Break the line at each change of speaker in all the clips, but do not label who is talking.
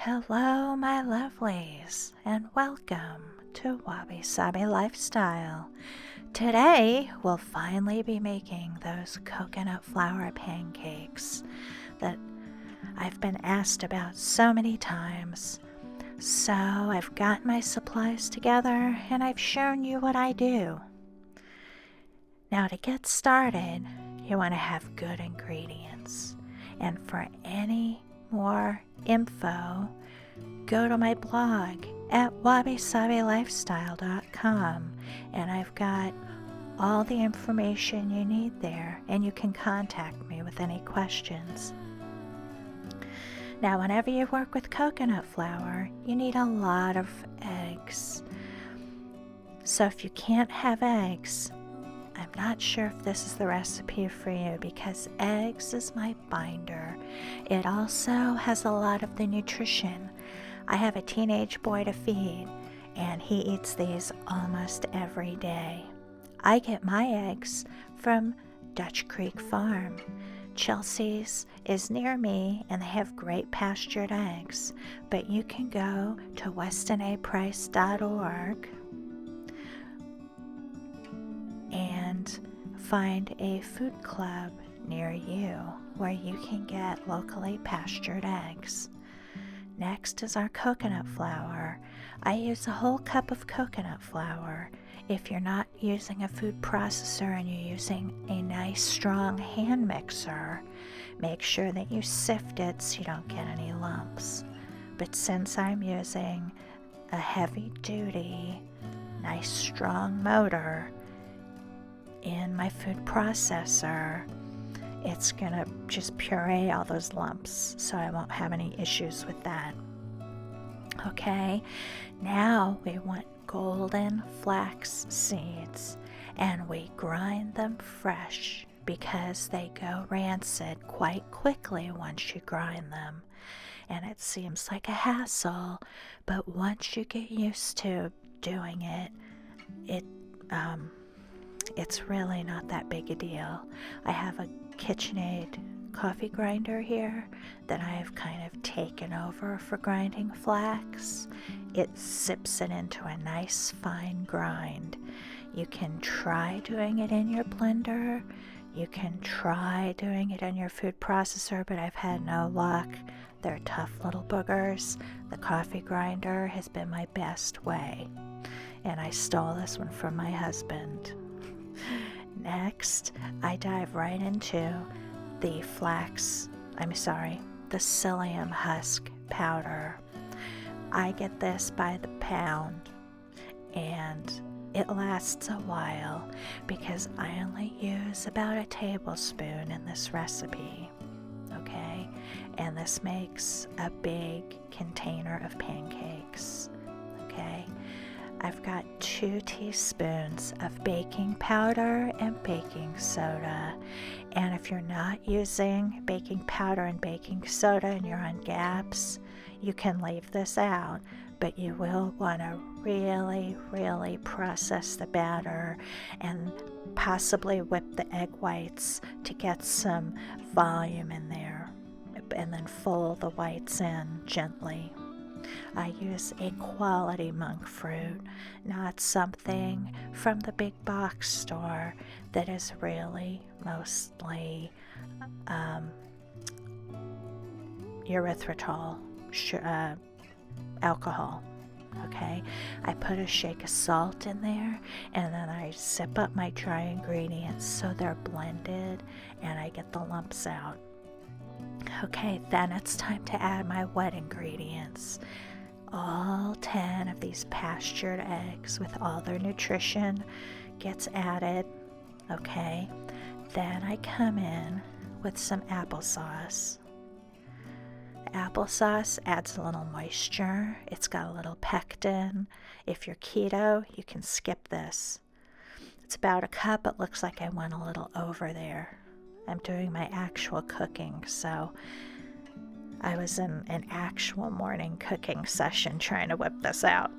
Hello, my lovelies, and welcome to WABI SABI Lifestyle. Today, we'll finally be making those coconut flour pancakes that I've been asked about so many times. So I've got my supplies together and I've shown you what I do. Now to get started, you want to have good ingredients. And for any more info, go to my blog at wabisabilifestyle.com, and I've got all the information you need there, and you can contact me with any questions. Now, whenever you work with coconut flour, you need a lot of eggs. So if you can't have eggs, I'm not sure if this is the recipe for you because eggs is my binder. It also has a lot of the nutrition. I have a teenage boy to feed, and he eats these almost every day. I get my eggs from Dutch Creek Farm. Chelsea's is near me, and they have great pastured eggs, but you can go to westonaprice.org and find a food club near you where you can get locally pastured eggs. Next is our coconut flour. I use a whole cup of coconut flour. If you're not using a food processor and you're using a nice strong hand mixer, make sure that you sift it so you don't get any lumps. But since I'm using a heavy duty, nice strong motor in my food processor, it's gonna just puree all those lumps, so I won't have any issues with that. Okay, now we want golden flax seeds, and we grind them fresh because they go rancid quite quickly once you grind them. And it seems like a hassle, but once you get used to doing it, it's really not that big a deal. I have a KitchenAid coffee grinder here that I have kind of taken over for grinding flax. It sips it into a nice fine grind. You can try doing it in your blender. You can try doing it in your food processor, but I've had no luck. They're tough little boogers. The coffee grinder has been my best way, and I stole this one from my husband. Next, I dive right into the psyllium husk powder. I get this by the pound, and it lasts a while because I only use about a tablespoon in this recipe, okay? And this makes a big container of pancakes, okay? I've got 2 teaspoons of baking powder and baking soda. And if you're not using baking powder and baking soda and you're on GAPS, you can leave this out. But you will want to really, really process the batter and possibly whip the egg whites to get some volume in there. And then fold the whites in gently. I use a quality monk fruit, not something from the big box store that is really mostly erythritol alcohol. Okay, I put a shake of salt in there, and then I zip up my dry ingredients so they're blended and I get the lumps out. Okay, then it's time to add my wet ingredients. All 10 of these pastured eggs with all their nutrition gets added. Okay, then I come in with some applesauce. Applesauce adds a little moisture. It's got a little pectin. If you're keto, you can skip this. It's about a cup. It looks like I went a little over there. I'm doing my actual cooking, so I was in an actual morning cooking session trying to whip this out.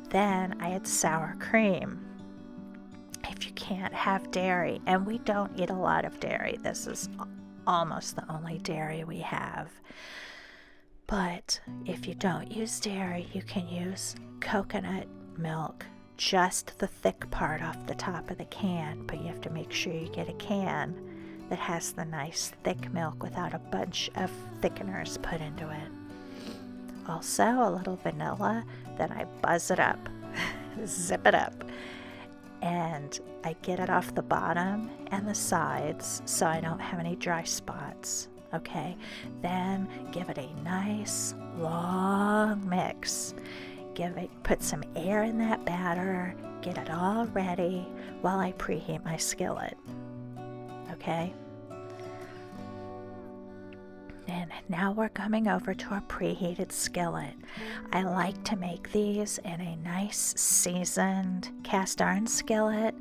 Then I add sour cream. If you can't have dairy, and we don't eat a lot of dairy, this is almost the only dairy we have. But if you don't use dairy, you can use coconut milk, just the thick part off the top of the can, but you have to make sure you get a can that has the nice thick milk without a bunch of thickeners put into it. Also a little vanilla, then I buzz it up, zip it up, and I get it off the bottom and the sides so I don't have any dry spots. Okay, then give it a nice long mix. Put some air in that batter, get it all ready while I preheat my skillet. Okay? And now we're coming over to a preheated skillet. I like to make these in a nice seasoned cast iron skillet,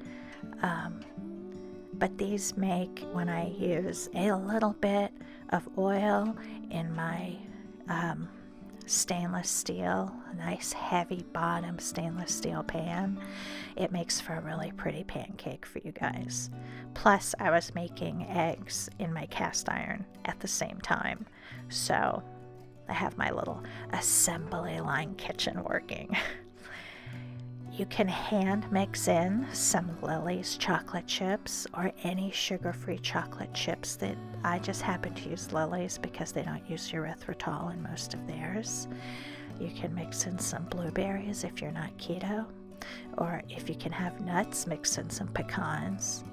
but these make when I use a little bit of oil in my stainless steel, nice heavy bottom stainless steel pan. It makes for a really pretty pancake for you guys. Plus, I was making eggs in my cast iron at the same time, so I have my little assembly line kitchen working. You can hand mix in some Lily's chocolate chips or any sugar-free chocolate chips. That I just happen to use Lily's because they don't use erythritol in most of theirs. You can mix in some blueberries if you're not keto, or if you can have nuts, mix in some pecans.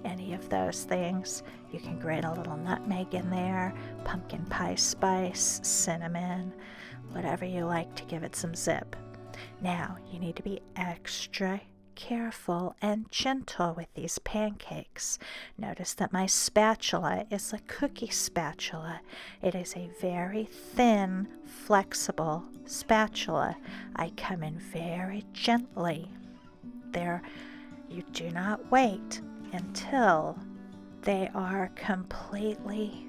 Any of those things. You can grate a little nutmeg in there, pumpkin pie spice, cinnamon, whatever you like to give it some zip. Now, you need to be extra careful and gentle with these pancakes. Notice that my spatula is a cookie spatula. It is a very thin, flexible spatula. I come in very gently. There, you do not wait until they are completely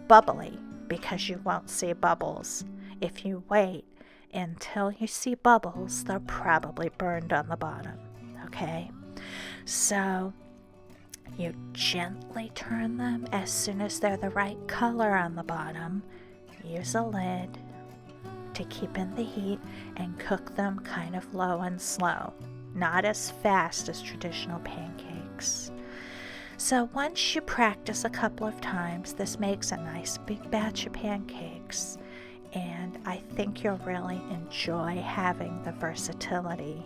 bubbly, because you won't see bubbles. If you wait until you see bubbles, they're probably burned on the bottom. Okay, so you gently turn them as soon as they're the right color on the bottom. Use a lid to keep in the heat and cook them kind of low and slow, not as fast as traditional pancakes. So once you practice a couple of times, this makes a nice big batch of pancakes. And I think you'll really enjoy having the versatility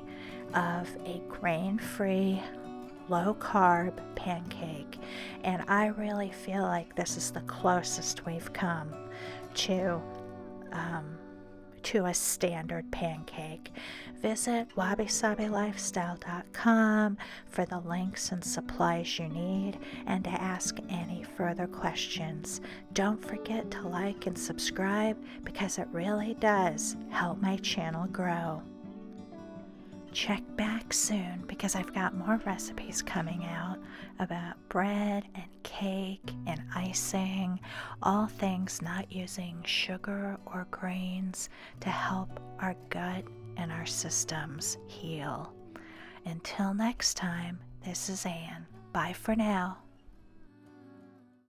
of a grain-free, low-carb pancake. And I really feel like this is the closest we've come to a standard pancake. Visit WABISABILifestyle.com for the links and supplies you need and to ask any further questions. Don't forget to like and subscribe because it really does help my channel grow. Check back soon because I've got more recipes coming out about bread and cake and icing, all things not using sugar or grains to help our gut and our systems heal. Until next time, this is Anne. Bye for now.